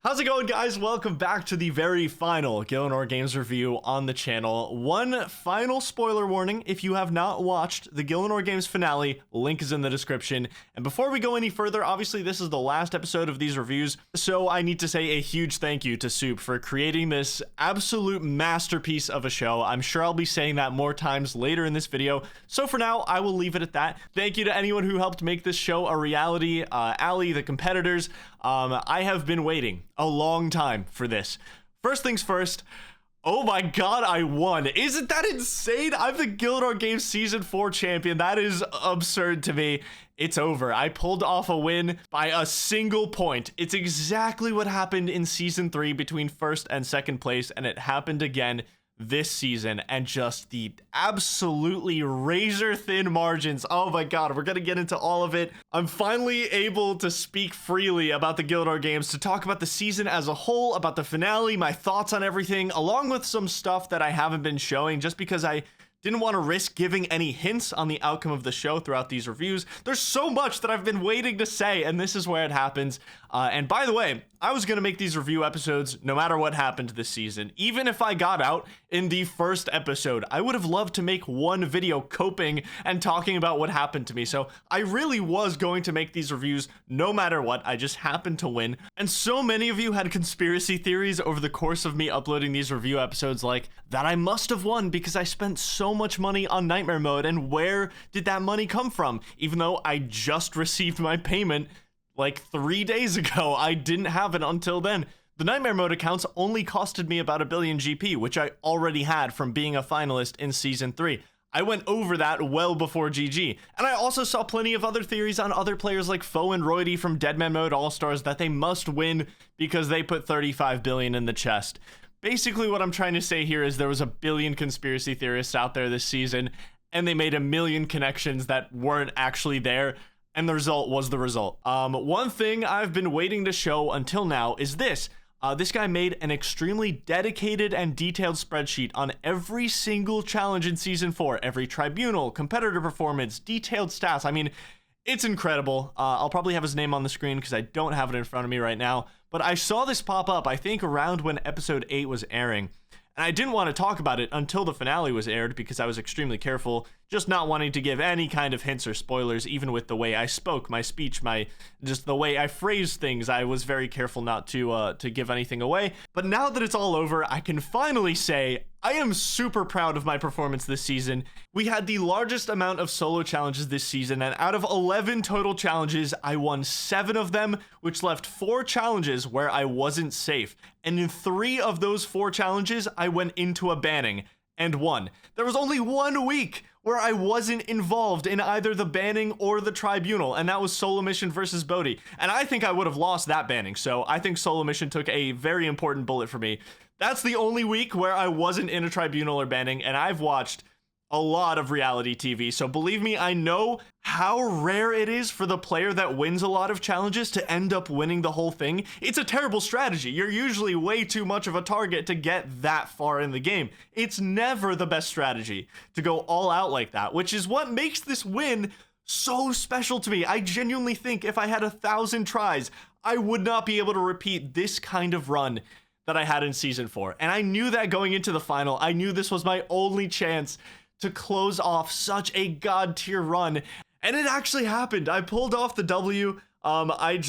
How's it going, guys? Welcome back to the very final Gielinor Games review on the channel. One final spoiler warning: if you have not watched the Gielinor Games finale, link is in the description. And before we go any further, obviously this is the last episode of these reviews, so I need to say a huge thank you to Soup for creating this absolute masterpiece of a show. I'm sure I'll be saying that more times later in this video, so for now, I will leave it at that. Thank you to anyone who helped make this show a reality. Ali, the competitors, I have been waiting a long time for this. First things first, oh my god, I won. Isn't that insane? I'm the Gielinor Games Season 4 champion. That is absurd to me. It's over. I pulled off a win by a single point. It's exactly what happened in Season 3 between first and second place, and it happened again this season, and just the absolutely razor thin margins. Oh my god, we're gonna get into all of it. I'm finally able to speak freely about the Gielinor Games, to talk about the season as a whole, about the finale, my thoughts on everything, along with some stuff that I haven't been showing just because I didn't want to risk giving any hints on the outcome of the show throughout these reviews. There's so much that I've been waiting to say, and this is where it happens. And by the way, I was going to make these review episodes no matter what happened this season. Even if I got out in the first episode, I would have loved to make one video coping and talking about what happened to me. So I really was going to make these reviews no matter what. I just happened to win. And so many of you had conspiracy theories over the course of me uploading these review episodes, like that I must have won because I spent so much money on Nightmare Mode, and where did that money come from? Even though I just received my payment like 3 days ago, I didn't have it until then. The Nightmare Mode accounts only costed me about 1 billion GP, which I already had from being a finalist in Season 3. I went over that well before GG. And I also saw plenty of other theories on other players like Foe and Roydy from Deadman Mode All-Stars that they must win because they put 35 billion in the chest. Basically, what I'm trying to say here is there was 1 billion conspiracy theorists out there this season, and they made 1 million connections that weren't actually there. And the result was the result. One thing I've been waiting to show until now is this. This guy made an extremely dedicated and detailed spreadsheet on every single challenge in Season 4. Every tribunal, competitor performance, detailed stats. I mean, it's incredible. I'll probably have his name on the screen because I don't have it in front of me right now. But I saw this pop up, I think, around when Episode 8 was airing. And I didn't want to talk about it until the finale was aired because I was extremely careful, just not wanting to give any kind of hints or spoilers, even with the way I spoke, my speech, just the way I phrased things. I was very careful not to give anything away. But now that it's all over, I can finally say I am super proud of my performance this season. We had the largest amount of solo challenges this season, and out of 11 total challenges, I won 7 of them, which left 4 challenges where I wasn't safe. And in 3 of those 4 challenges, I went into a banning and won. There was only 1 week where I wasn't involved in either the banning or the tribunal, and that was Solo Mission versus Bodhi. And I think I would have lost that banning, so I think Solo Mission took a very important bullet for me. That's the only week where I wasn't in a tribunal or banning, and I've watched a lot of reality TV, so believe me, I know how rare it is for the player that wins a lot of challenges to end up winning the whole thing. It's a terrible strategy. You're usually way too much of a target to get that far in the game. It's never the best strategy to go all out like that, which is what makes this win so special to me. I genuinely think if I had 1,000 tries, I would not be able to repeat this kind of run that I had in Season 4. And I knew that going into the final. I knew this was my only chance to close off such a god tier run, and it actually happened. I pulled off the W. I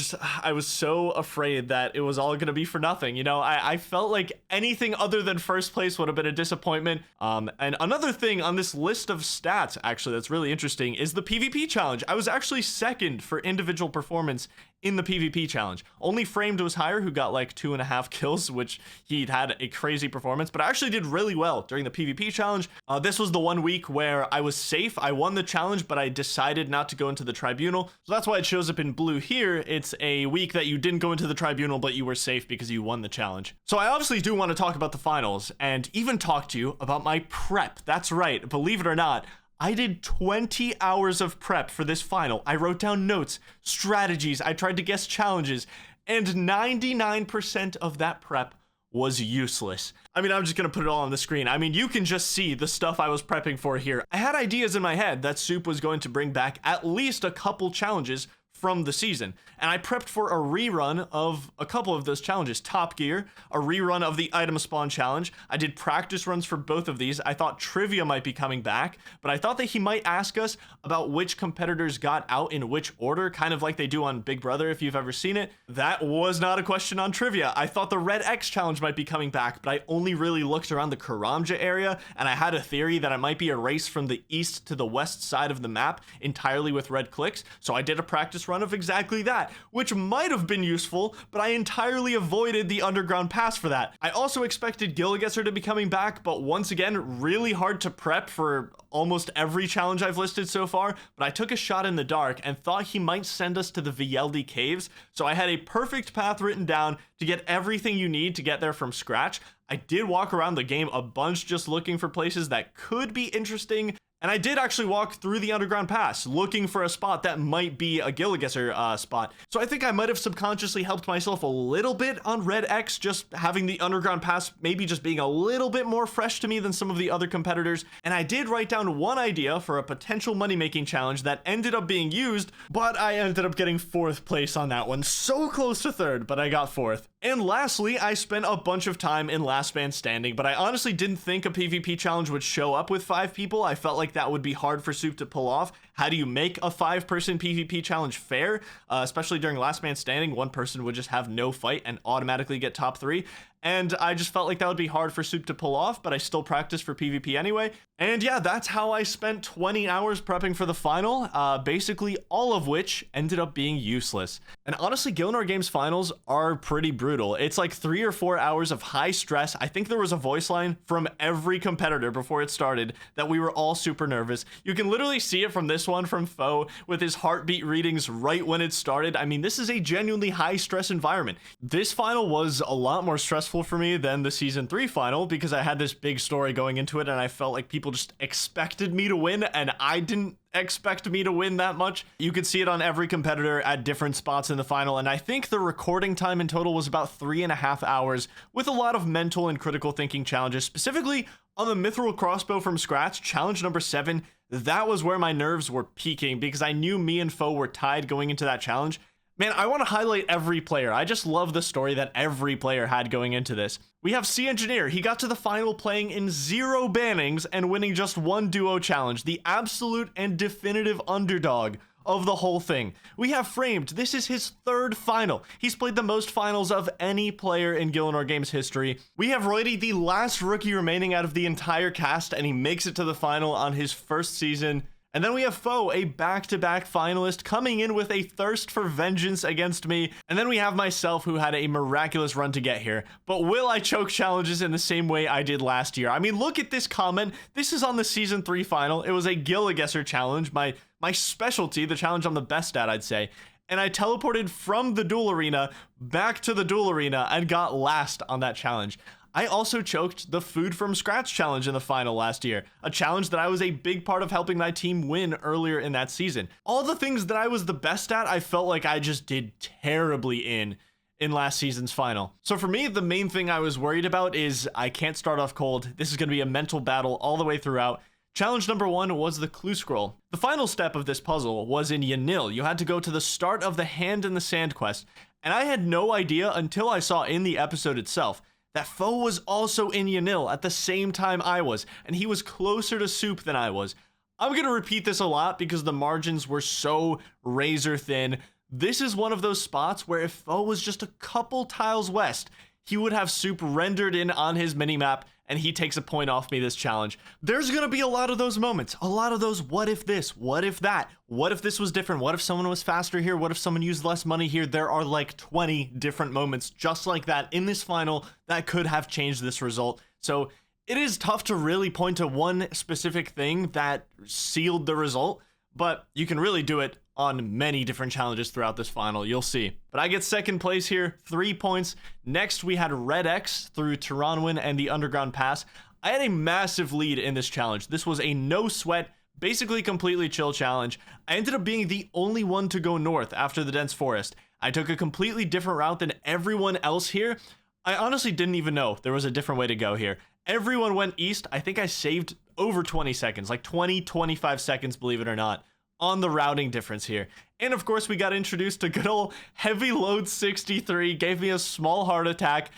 was so afraid that it was all gonna be for nothing. You know, I felt like anything other than first place would have been a disappointment. And another thing on this list of stats, actually, that's really interesting is the PvP challenge. I was actually second for individual performance in the PvP challenge. Only Framed was higher, who got like 2.5 kills, which he'd had a crazy performance, but I actually did really well during the PvP challenge. This was the 1 week where I was safe. I won the challenge, but I decided not to go into the tribunal. So that's why it shows up in blue here. It's a week that you didn't go into the tribunal, but you were safe because you won the challenge. So I obviously do want to talk about the finals and even talk to you about my prep. That's right. Believe it or not, I did 20 hours of prep for this final. I wrote down notes, strategies, I tried to guess challenges, and 99% of that prep was useless. I mean, I'm just gonna put it all on the screen. I mean, you can just see the stuff I was prepping for here. I had ideas in my head that Soup was going to bring back at least a couple challenges from the season. And I prepped for a rerun of a couple of those challenges. Top Gear, a rerun of the item spawn challenge. I did practice runs for both of these. I thought trivia might be coming back, but I thought that he might ask us about which competitors got out in which order, kind of like they do on Big Brother if you've ever seen it. That was not a question on trivia. I thought the Red X challenge might be coming back, but I only really looked around the Karamja area, and I had a theory that it might be a race from the east to the west side of the map entirely with red clicks. So I did a practice run of exactly that, which might have been useful, but I entirely avoided the underground pass for that. I also expected Gilligesser to be coming back, but once again, really hard to prep for almost every challenge I've listed so far, but I took a shot in the dark and thought he might send us to the Vieldi caves, so I had a perfect path written down to get everything you need to get there from scratch. I did walk around the game a bunch just looking for places that could be interesting, and I did actually walk through the underground pass looking for a spot that might be a Gilligesser spot. So I think I might have subconsciously helped myself a little bit on Red X, just having the underground pass maybe just being a little bit more fresh to me than some of the other competitors. And I did write down one idea for a potential money-making challenge that ended up being used, but I ended up getting 4th place on that one. So close to 3rd, but I got 4th. And lastly, I spent a bunch of time in Last Man Standing, but I honestly didn't think a PvP challenge would show up with 5 people. I felt like that would be hard for Soup to pull off. How do you make a 5-person PvP challenge fair? Especially during Last Man Standing, one person would just have no fight and automatically get top 3. And I just felt like that would be hard for Soup to pull off, but I still practiced for PvP anyway. And yeah, that's how I spent 20 hours prepping for the final, basically all of which ended up being useless. And honestly, Gielinor Games finals are pretty brutal. It's like 3 or 4 hours of high stress. I think there was a voice line from every competitor before it started that we were all super nervous. You can literally see it from this one from Foe with his heartbeat readings right when it started. I mean, this is a genuinely high stress environment. This final was a lot more stressful for me than the season 3 final because I had this big story going into it and I felt like people just expected me to win and I didn't expect me to win that much. You could see it on every competitor at different spots in the final, and I think the recording time in total was about 3.5 hours with a lot of mental and critical thinking challenges, specifically on the Mithril Crossbow from scratch, challenge number 7. That was where my nerves were peaking because I knew me and Foe were tied going into that challenge. Man, I want to highlight every player. I just love the story that every player had going into this. We have C Engineer. He got to the final playing in 0 bannings and winning just 1 duo challenge, the absolute and definitive underdog of the whole thing. We have Framed. This is his 3rd final. He's played the most finals of any player in Gielinor Games history. We have Roydy, the last rookie remaining out of the entire cast, and he makes it to the final on his 1st season. And then we have Foe, a back-to-back finalist, coming in with a thirst for vengeance against me. And then we have myself, who had a miraculous run to get here. But will I choke challenges in the same way I did last year? I mean, look at this comment. This is on the Season 3 final. It was a Gilligesser challenge, my specialty, the challenge I'm the best at, I'd say. And I teleported from the duel arena back to the duel arena and got last on that challenge. I also choked the Food from Scratch challenge in the final last year, a challenge that I was a big part of helping my team win earlier in that season. All the things that I was the best at, I felt like I just did terribly in last season's final. So for me, the main thing I was worried about is I can't start off cold. This is going to be a mental battle all the way throughout. Challenge number 1 was the clue scroll. The final step of this puzzle was in Yanil. You had to go to the start of the Hand in the Sand quest, and I had no idea until I saw in the episode itself that Foe was also in Yanil at the same time I was, and he was closer to Soup than I was. I'm going to repeat this a lot because the margins were so razor thin. This is one of those spots where if Foe was just a couple tiles west, he would have Soup rendered in on his minimap, and he takes a point off me this challenge. There's gonna be a lot of those moments, a lot of those what if this, what if that, what if this was different, what if someone was faster here, what if someone used less money here. There are like 20 different moments just like that in this final that could have changed this result. So it is tough to really point to one specific thing that sealed the result, but you can really do it on many different challenges throughout this final. You'll see. But I get 2nd place here, 3 points. Next, we had Red X through Taranwin and the Underground Pass. I had a massive lead in this challenge. This was a no sweat, basically completely chill challenge. I ended up being the only one to go north after the dense forest. I took a completely different route than everyone else here. I honestly didn't even know there was a different way to go here. Everyone went east. I think I saved over 20 seconds, like 20, 25 seconds, believe it or not, on the routing difference here. And of course, we got introduced to good old Heavy Load 63, gave me a small heart attack.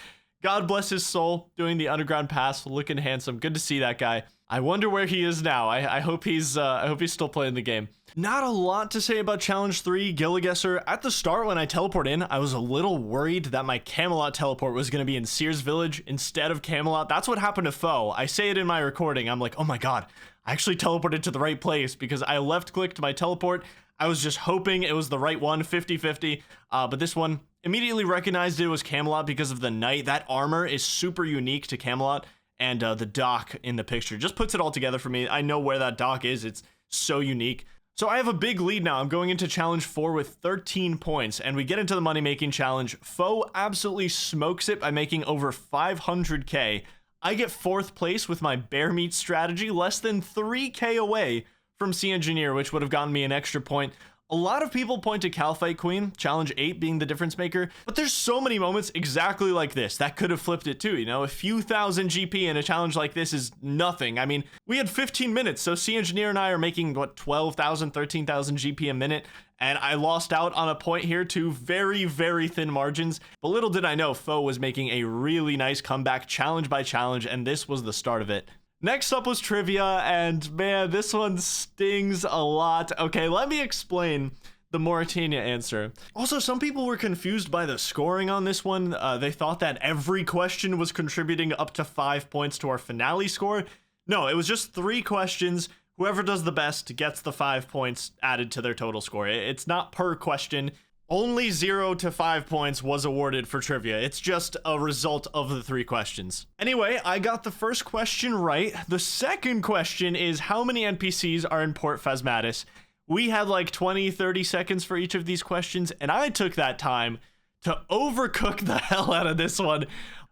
God bless his soul, doing the underground pass, looking handsome. Good to see that guy. I wonder where he is now. I hope he's still playing the game. Not a lot to say about Challenge 3, Gilligesser. At the start, when I teleport in, I was a little worried that my Camelot teleport was going to be in Sears Village instead of Camelot. That's what happened to Foe. I say it in my recording. I'm like, oh my god, I actually teleported to the right place because I left-clicked my teleport. I was just hoping it was the right one, 50-50. But this one, immediately recognized it was Camelot because of the knight. That armor is super unique to Camelot, and the dock in the picture just puts it all together for me. I know where that dock is. It's so unique. So I have a big lead now. I'm going into Challenge 4 with 13 points, and we get into the money-making challenge. Foe absolutely smokes it by making over 500k. I get 4th place with my bear meat strategy, less than 3k away from Sea Engineer, which would have gotten me an extra point. A lot of people point to Calphite Queen, Challenge 8 being the difference maker, but there's so many moments exactly like this that could have flipped it too, you know? A few thousand GP in a challenge like this is nothing. I mean, we had 15 minutes, so Sea Engineer and I are making, what, 12,000, 13,000 GP a minute, and I lost out on a point here to very, very thin margins. But little did I know, Foe was making a really nice comeback challenge by challenge, and this was the start of it. Next up was trivia, and man, this one stings a lot. Okay, let me explain the Mauritania answer. Also, some people were confused by the scoring on this one. They thought that every question was contributing up to 5 points to our finale score. No, it was just 3 questions. Whoever does the best gets the 5 points added to their total score. It's not per question. Only 0 to 5 points was awarded for trivia. It's just a result of the 3 questions. Anyway, I got the first question right. The second question is how many NPCs are in Port Phasmatis? We had like 20, 30 seconds for each of these questions, and I took that time to overcook the hell out of this one.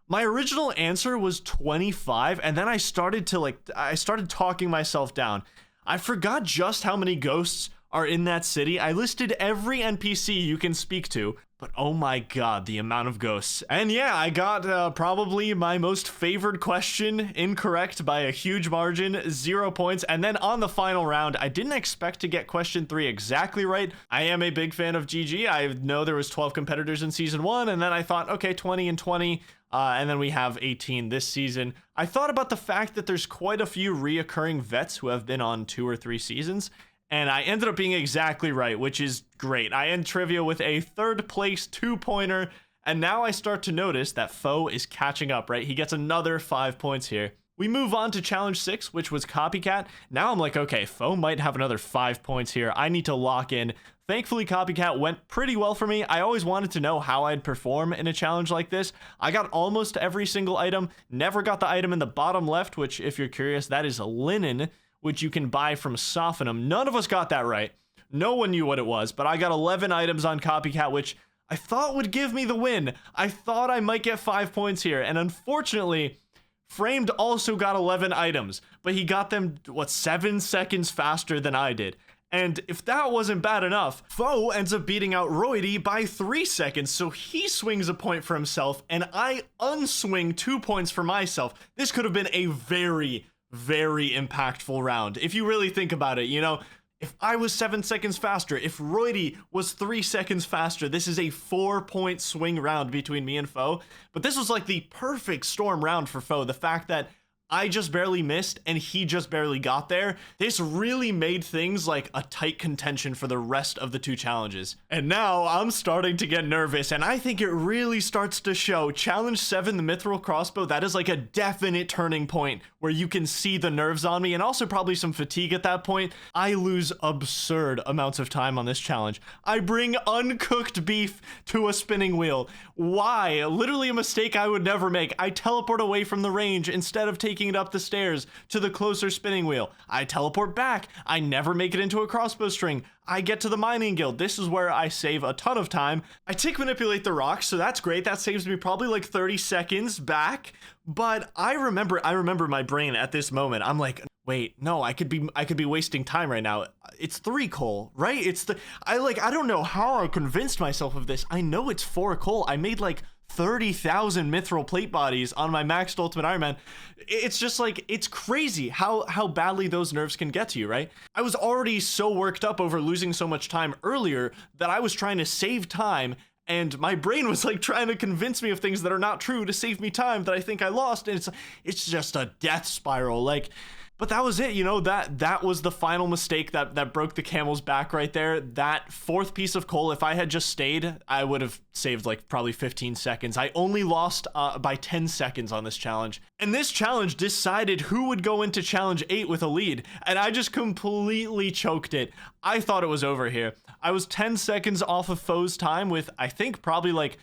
My original answer was 25, and then I started talking myself down. I forgot just how many ghosts are in that city. I listed every NPC you can speak to, but oh my god, the amount of ghosts. And yeah, I got probably my most favored question incorrect by a huge margin, 0 points. And then on the final round, I didn't expect to get question 3 exactly right. I am a big fan of GG. I know there was 12 competitors in season 1, and then I thought, okay, 20 and 20. And then we have 18 this season. I thought about the fact that there's quite a few reoccurring vets who have been on 2 or 3 seasons. And I ended up being exactly right, which is great. I end trivia with a 3rd place 2-pointer, and now I start to notice that Foe is catching up, right? He gets another 5 points here. We move on to Challenge 6, which was Copycat. Now I'm like, okay, Foe might have another 5 points here. I need to lock in. Thankfully, Copycat went pretty well for me. I always wanted to know how I'd perform in a challenge like this. I got almost every single item, never got the item in the bottom left, which, if you're curious, that is linen, which you can buy from Sophenum. None of us got that right. No one knew what it was, but I got 11 items on Copycat, which I thought would give me the win. I thought I might get 5 points here, and unfortunately, Framed also got 11 items, but he got them, 7 seconds faster than I did. And if that wasn't bad enough, Foe ends up beating out Roidy by 3 seconds, so he swings a point for himself, and I unswing 2 points for myself. This could have been a very, very impactful round. If you really think about it, you know, if I was 7 seconds faster, if Roidy was 3 seconds faster, this is a 4-point swing round between me and Foe. But this was like the perfect storm round for Foe. The fact that I just barely missed and he just barely got there. This really made things like a tight contention for the rest of the 2 challenges. And now I'm starting to get nervous, and I think it really starts to show. Challenge 7, the Mithril Crossbow, that is like a definite turning point where you can see the nerves on me and also probably some fatigue at that point. I lose absurd amounts of time on this challenge. I bring uncooked beef to a spinning wheel. Why? Literally a mistake I would never make. I teleport away from the range instead of taking it up the stairs to the closer spinning wheel. I teleport back. I never make it into a crossbow string. I get to the mining guild. This is where I save a ton of time. I tick manipulate the rocks, so that's great. That saves me probably like 30 seconds back. But I remember my brain at this moment. I'm like, wait, no, I could be wasting time right now. It's 3 coal, right? I don't know how I convinced myself of this. I know it's 4 coal. I made like 30,000 mithril plate bodies on my maxed Ultimate Iron Man. It's just like, it's crazy how badly those nerfs can get to you, right? I was already so worked up over losing so much time earlier that I was trying to save time, and my brain was like trying to convince me of things that are not true to save me time that I think I lost, and it's just a death spiral. Like, but that was it, you know, that was the final mistake that broke the camel's back right there. That fourth piece of coal, if I had just stayed, I would have saved like probably 15 seconds. I only lost by 10 seconds on this challenge. And this challenge decided who would go into challenge 8 with a lead, and I just completely choked it. I thought it was over here. I was 10 seconds off of Foe's time with, I think, probably like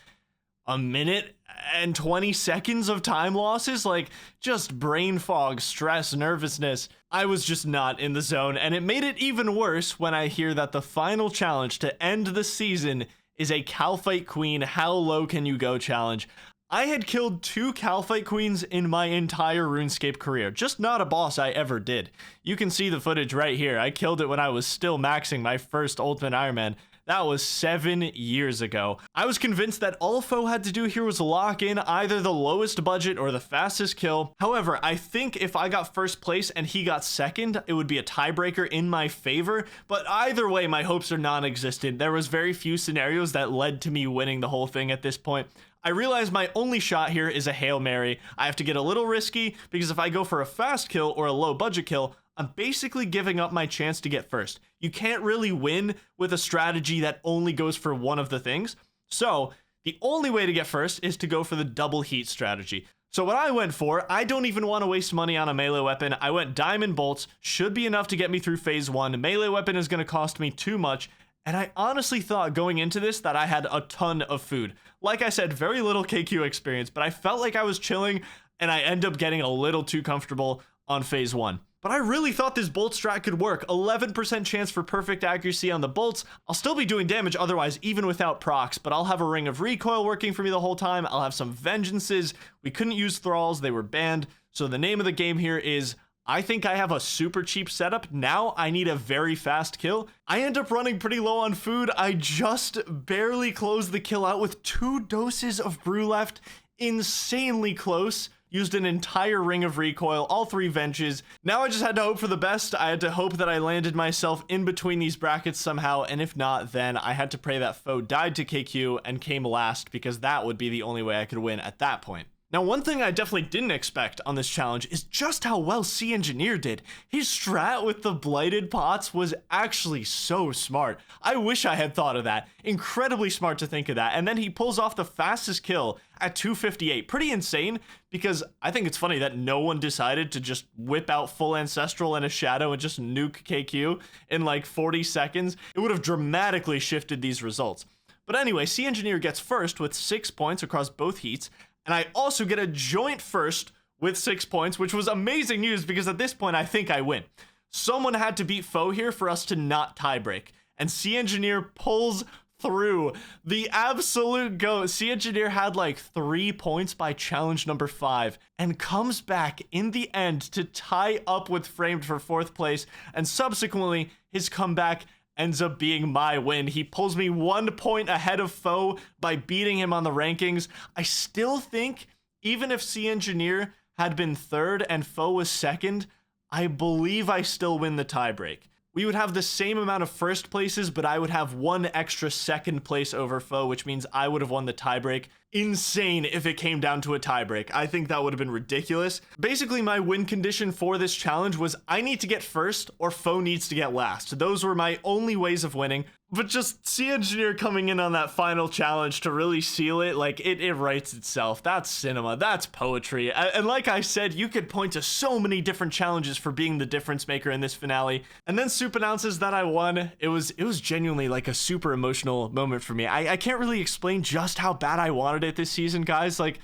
a minute and 20 seconds of time losses, like just brain fog, stress, nervousness. I was just not in the zone, and it made it even worse when I hear that the final challenge to end the season is a Calphite Queen How Low Can You Go challenge. I had killed 2 Calphite Queens in my entire RuneScape career, just not a boss I ever did. You can see the footage right here. I killed it when I was still maxing my first Ultimate Iron Man. That was 7 years ago. I was convinced that all Foe had to do here was lock in either the lowest budget or the fastest kill. However, I think if I got first place and he got second, it would be a tiebreaker in my favor. But either way, my hopes are non-existent. There was very few scenarios that led to me winning the whole thing at this point. I realize my only shot here is a Hail Mary. I have to get a little risky because if I go for a fast kill or a low budget kill, I'm basically giving up my chance to get first. You can't really win with a strategy that only goes for one of the things. So the only way to get first is to go for the double heat strategy. So what I went for, I don't even want to waste money on a melee weapon. I went Diamond Bolts, should be enough to get me through phase 1. Melee weapon is going to cost me too much. And I honestly thought going into this that I had a ton of food. Like I said, very little KQ experience, but I felt like I was chilling, and I end up getting a little too comfortable on phase 1. But I really thought this bolt strat could work. 11% chance for perfect accuracy on the bolts. I'll still be doing damage otherwise, even without procs, but I'll have a ring of recoil working for me the whole time. I'll have some vengeances. We couldn't use thralls, they were banned. So the name of the game here is, I think I have a super cheap setup. Now I need a very fast kill. I end up running pretty low on food. I just barely closed the kill out with 2 doses of brew left. Insanely close. Used an entire ring of recoil, all 3 venges. Now I just had to hope for the best. I had to hope that I landed myself in between these brackets somehow, and if not, then I had to pray that Foe died to KQ and came last, because that would be the only way I could win at that point. Now, one thing I definitely didn't expect on this challenge is just how well Sea Engineer did. His strat with the blighted pots was actually so smart. I wish I had thought of that. Incredibly smart to think of that. And then he pulls off the fastest kill at 258. Pretty insane, because I think it's funny that no one decided to just whip out full Ancestral and a Shadow and just nuke KQ in like 40 seconds. It would have dramatically shifted these results. But anyway, Sea Engineer gets first with 6 points across both heats. And I also get a joint first with 6 points, which was amazing news because at this point, I think I win. Someone had to beat Foe here for us to not tiebreak. And Sea Engineer pulls through. The absolute GOAT. Sea Engineer had like 3 points by challenge number 5 and comes back in the end to tie up with Framed for 4th place. And subsequently, his comeback ends up being my win. He pulls me 1 point ahead of Foe by beating him on the rankings. I still think, even if Sea Engineer had been 3rd and Foe was 2nd, I believe I still win the tiebreak. We would have the same amount of first places, but I would have 1 extra 2nd place over Foe, which means I would have won the tiebreak. Insane if it came down to a tiebreak. I think that would have been ridiculous. Basically, my win condition for this challenge was I need to get first or Foe needs to get last. Those were my only ways of winning. But just Sea Engineer coming in on that final challenge to really seal it, like it writes itself. That's cinema, that's poetry. And like I said, you could point to so many different challenges for being the difference maker in this finale. And then Soup announces that I won. It was genuinely like a super emotional moment for me. I can't really explain just how bad I wanted it this season, guys. Like,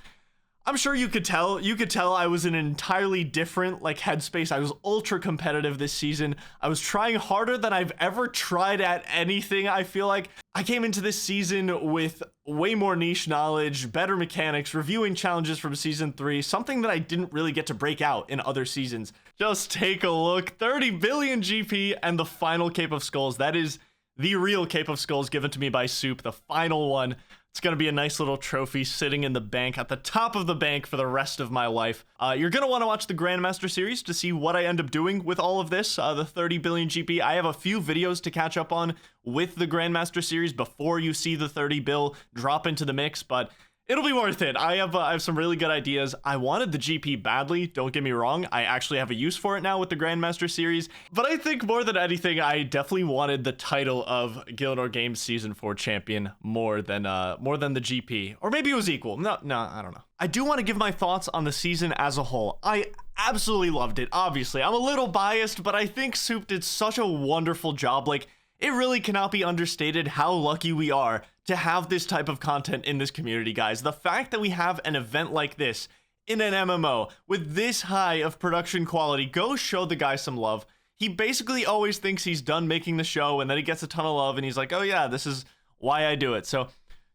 I'm sure you could tell I was in an entirely different like headspace. I was ultra competitive this season. I was trying harder than I've ever tried at anything. I feel like I came into this season with way more niche knowledge, better mechanics, reviewing challenges from season 3, something that I didn't really get to break out in other seasons. Just take a look, 30 billion GP and the final Cape of Skulls. That is the real Cape of Skulls given to me by Soup, the final one. It's going to be a nice little trophy sitting in the bank, at the top of the bank for the rest of my life. You're going to want to watch the Grandmaster series to see what I end up doing with all of this, the 30 billion GP. I have a few videos to catch up on with the Grandmaster series before you see the 30 bill drop into the mix, but it'll be worth it. I have some really good ideas. I wanted the GP badly, don't get me wrong. I actually have a use for it now with the Grandmaster series. But I think more than anything, I definitely wanted the title of Gielinor Games Season 4 champion more than the GP. Or maybe it was equal. No, I don't know. I do want to give my thoughts on the season as a whole. I absolutely loved it, obviously. I'm a little biased, but I think Soup did such a wonderful job. Like, it really cannot be understated how lucky we are to have this type of content in this community, guys. The fact that we have an event like this in an MMO with this high of production quality, go show the guy some love. He basically always thinks he's done making the show, and then he gets a ton of love, and he's like, oh yeah, this is why I do it. So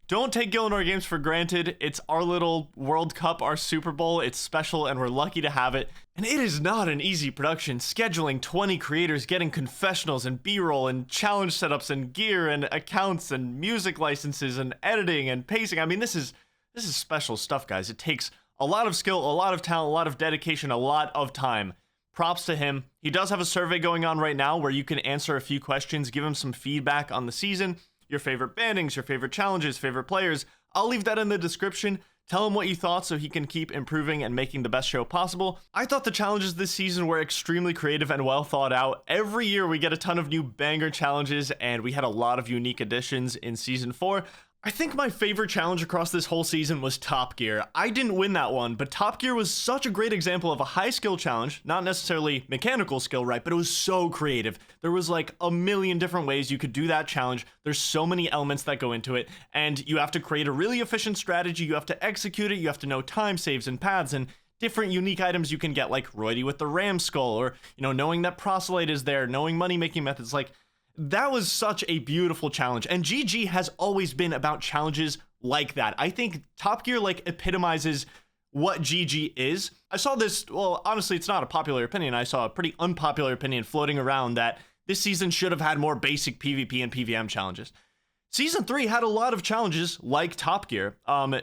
don't take Gielinor Games for granted. It's our little World Cup, our Super Bowl. It's special, and we're lucky to have it. And it is not an easy production. Scheduling 20 creators, getting confessionals and B-roll and challenge setups and gear and accounts and music licenses and editing and pacing. I mean, this is special stuff, guys. It takes a lot of skill, a lot of talent, a lot of dedication, a lot of time. Props to him. He does have a survey going on right now where you can answer a few questions, give him some feedback on the season. Your favorite bannings, your favorite challenges, favorite players. I'll leave that in the description. Tell him what you thought so he can keep improving and making the best show possible. I thought the challenges this season were extremely creative and well thought out. Every year we get a ton of new banger challenges, and we had a lot of unique additions in Season 4. I think my favorite challenge across this whole season was Top Gear. I didn't win that one, but Top Gear was such a great example of a high skill challenge, not necessarily mechanical skill, right? But it was so creative. There was like a million different ways you could do that challenge. There's so many elements that go into it, and you have to create a really efficient strategy. You have to execute it. You have to know time saves and paths and different unique items you can get, like Roydy with the ram skull, or, you know, knowing that proselyte is there, knowing money making methods. Like, that was such a beautiful challenge, and GG has always been about challenges like that. I think Top Gear like epitomizes what GG is. I saw this, well, honestly, it's not a popular opinion. I saw a pretty unpopular opinion floating around that this season should have had more basic PvP and PvM challenges. Season 3 had a lot of challenges like Top Gear.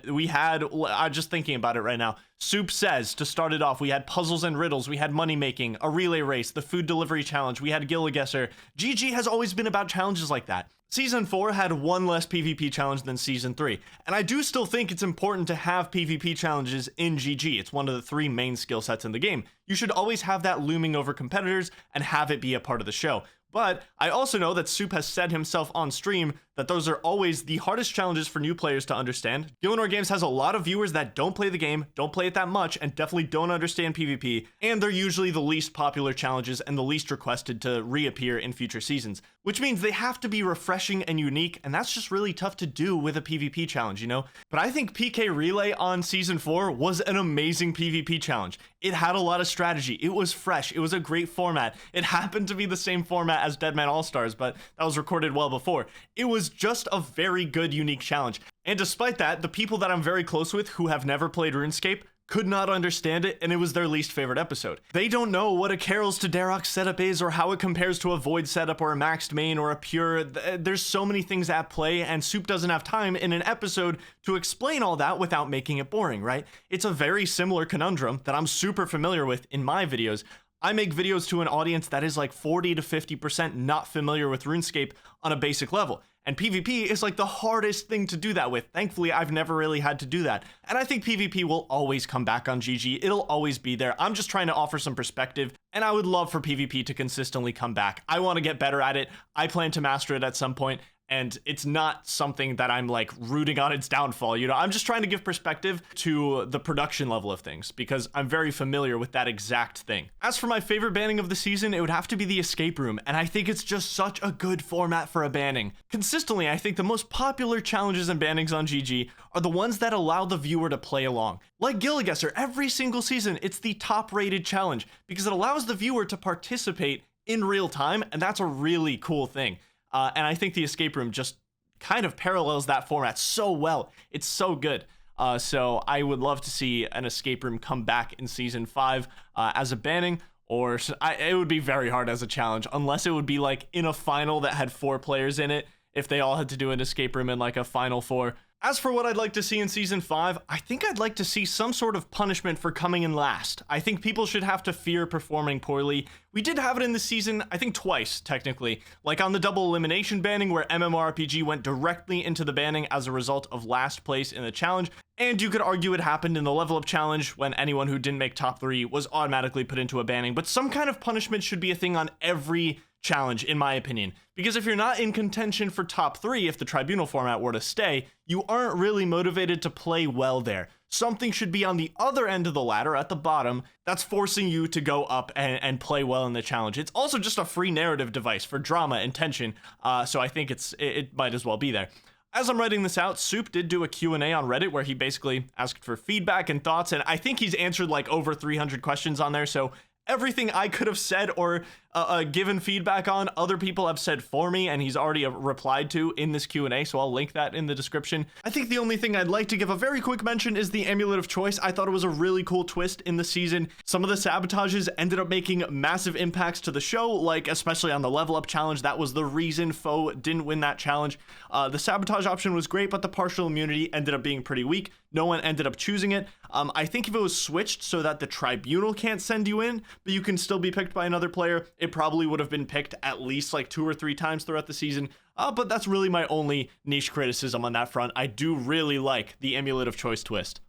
We had, I'm just thinking about it right now. Soup says, to start it off, we had puzzles and riddles, we had money making, a relay race, the food delivery challenge, we had Gilligesser. GG has always been about challenges like that. Season 4 had one less PvP challenge than Season 3, and I do still think it's important to have PvP challenges in GG. It's one of the 3 main skill sets in the game. You should always have that looming over competitors and have it be a part of the show. But I also know that Soup has said himself on stream that those are always the hardest challenges for new players to understand. Gielinor Games has a lot of viewers that don't play the game, don't play it that much, and definitely don't understand PvP, and they're usually the least popular challenges and the least requested to reappear in future seasons, which means they have to be refreshing and unique, and that's just really tough to do with a PvP challenge, you know? But I think PK Relay on Season 4 was an amazing PvP challenge. It had a lot of strategy, it was fresh, it was a great format. It happened to be the same format as Deadman All-Stars, but that was recorded well before. It was just a very good, unique challenge. And despite that, the people that I'm very close with who have never played RuneScape could not understand it, and it was their least favorite episode. They don't know what a Carols to Darok setup is, or how it compares to a Void setup, or a maxed main, or a pure. There's so many things at play, and Soup doesn't have time in an episode to explain all that without making it boring, right? It's a very similar conundrum that I'm super familiar with in my videos. I make videos to an audience that is like 40 to 50% not familiar with RuneScape on a basic level. And PvP is like the hardest thing to do that with. Thankfully, I've never really had to do that. And I think PvP will always come back on GG. It'll always be there. I'm just trying to offer some perspective, and I would love for PvP to consistently come back. I want to get better at it. I plan to master it at some point. And it's not something that I'm like rooting on its downfall, you know. I'm just trying to give perspective to the production level of things because I'm very familiar with that exact thing. As for my favorite banning of the season, it would have to be the escape room, and I think it's just such a good format for a banning. Consistently, I think the most popular challenges and bannings on GG are the ones that allow the viewer to play along. Like Gilligesser, every single season, it's the top rated challenge because it allows the viewer to participate in real time, and that's a really cool thing. And I think the escape room just kind of parallels that format so well. It's so good. So I would love to see an escape room come back in Season 5 as a banning. or it would be very hard as a challenge, unless it would be like in a final that had 4 players in it, if they all had to do an escape room in like a final 4. As for what I'd like to see in Season 5, I think I'd like to see some sort of punishment for coming in last. I think people should have to fear performing poorly. We did have it in this season, I think twice, technically. Like on the double elimination banning, where MMORPG went directly into the banning as a result of last place in the challenge. And you could argue it happened in the level up challenge, when anyone who didn't make top 3 was automatically put into a banning. But some kind of punishment should be a thing on every challenge, in my opinion, because if you're not in contention for top 3, if the tribunal format were to stay, you aren't really motivated to play well there. Something should be on the other end of the ladder at the bottom that's forcing you to go up and play well in the challenge. It's also just a free narrative device for drama and tension, so I think it might as well be there. As I'm writing this out, Soup did do a Q&A on Reddit where he basically asked for feedback and thoughts, and I think he's answered like over 300 questions on there, so everything I could have said or given feedback on, other people have said for me, and he's already replied to in this Q&A, so I'll link that in the description. I think the only thing I'd like to give a very quick mention is the Amulet of Choice. I thought it was a really cool twist in the season. Some of the sabotages ended up making massive impacts to the show, like especially on the level up challenge. That was the reason Foe didn't win that challenge. The sabotage option was great, but the partial immunity ended up being pretty weak. No one ended up choosing it. I think if it was switched so that the tribunal can't send you in, but you can still be picked by another player, it probably would have been picked at least like 2 or 3 times throughout the season. But that's really my only niche criticism on that front. I do really like the Amulet of Choice twist.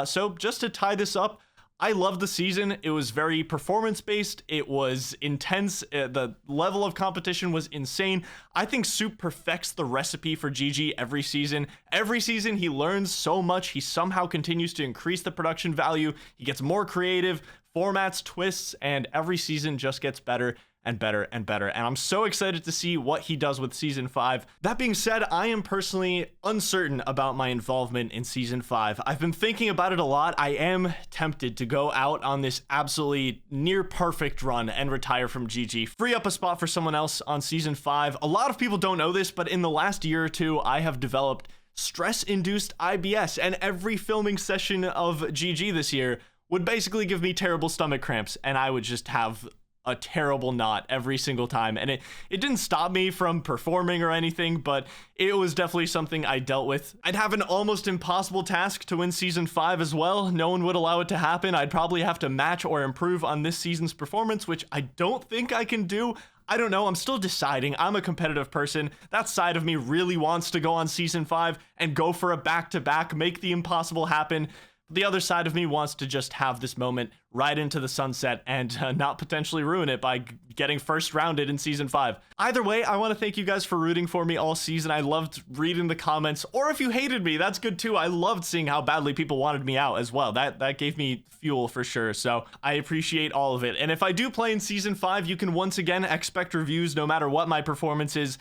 So just to tie this up, I loved the season. It was very performance-based. It was intense. The level of competition was insane. I think Soup perfects the recipe for GG every season. Every season, he learns so much. He somehow continues to increase the production value. He gets more creative, formats, twists, and every season just gets better and better and better, and I'm so excited to see what he does with Season 5. That being said, I am personally uncertain about my involvement in Season 5. I've been thinking about it a lot. I am tempted to go out on this absolutely near perfect run and retire from GG, free up a spot for someone else on Season 5. A lot of people don't know this, but in the last year or 2, I have developed stress-induced IBS, and every filming session of GG this year would basically give me terrible stomach cramps, and I would just have a terrible knot every single time, and it didn't stop me from performing or anything, but it was definitely something I dealt with. I'd have an almost impossible task to win Season 5 as well. No one would allow it to happen. I'd probably have to match or improve on this season's performance, which I don't think I can do. I don't know, I'm still deciding. I'm a competitive person. That side of me really wants to go on Season 5 and go for a back-to-back, make the impossible happen. The other side of me wants to just have this moment right into the sunset and not potentially ruin it by getting first rounded in Season 5. Either way, I want to thank you guys for rooting for me all season. I loved reading the comments, or if you hated me, that's good too. I loved seeing how badly people wanted me out as well. That gave me fuel for sure, so I appreciate all of it. And if I do play in Season 5, you can once again expect reviews no matter what my performance is.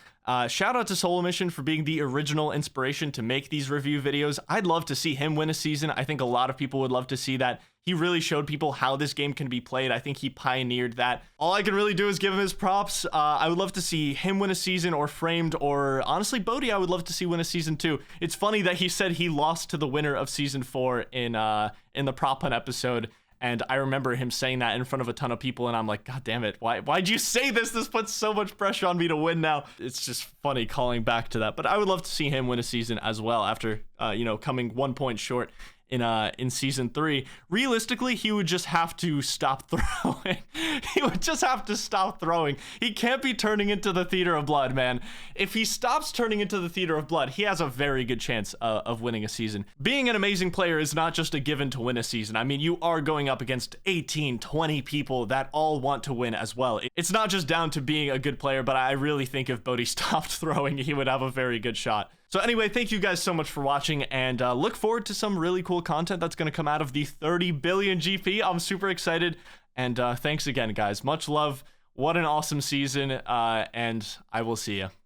Shout out to Solo Mission for being the original inspiration to make these review videos. I'd love to see him win a season. I think a lot of people would love to see that. He really showed people how this game can be played. I think he pioneered that. All I can really do is give him his props. I would love to see him win a season, or Framed, or honestly Bodhi I would love to see win a season too. It's funny that he said he lost to the winner of Season 4 in the prop hunt episode. And I remember him saying that in front of a ton of people, and I'm like, God damn it, why'd you say this? This puts so much pressure on me to win now. It's just funny calling back to that. But I would love to see him win a season as well after, coming 1 point short in Season 3. Realistically, he would just have to stop throwing. He would just have to stop throwing. He can't be turning into the Theater of Blood, man. If he stops turning into the Theater of Blood, he has a very good chance of winning a season. Being an amazing player is not just a given to win a season. I mean, you are going up against 18, 20 people that all want to win as well. It's not just down to being a good player, but I really think if Bodhi stopped throwing, he would have a very good shot. So anyway, thank you guys so much for watching, and look forward to some really cool content that's going to come out of the 30 billion GP. I'm super excited, and thanks again, guys. Much love. What an awesome season, and I will see you.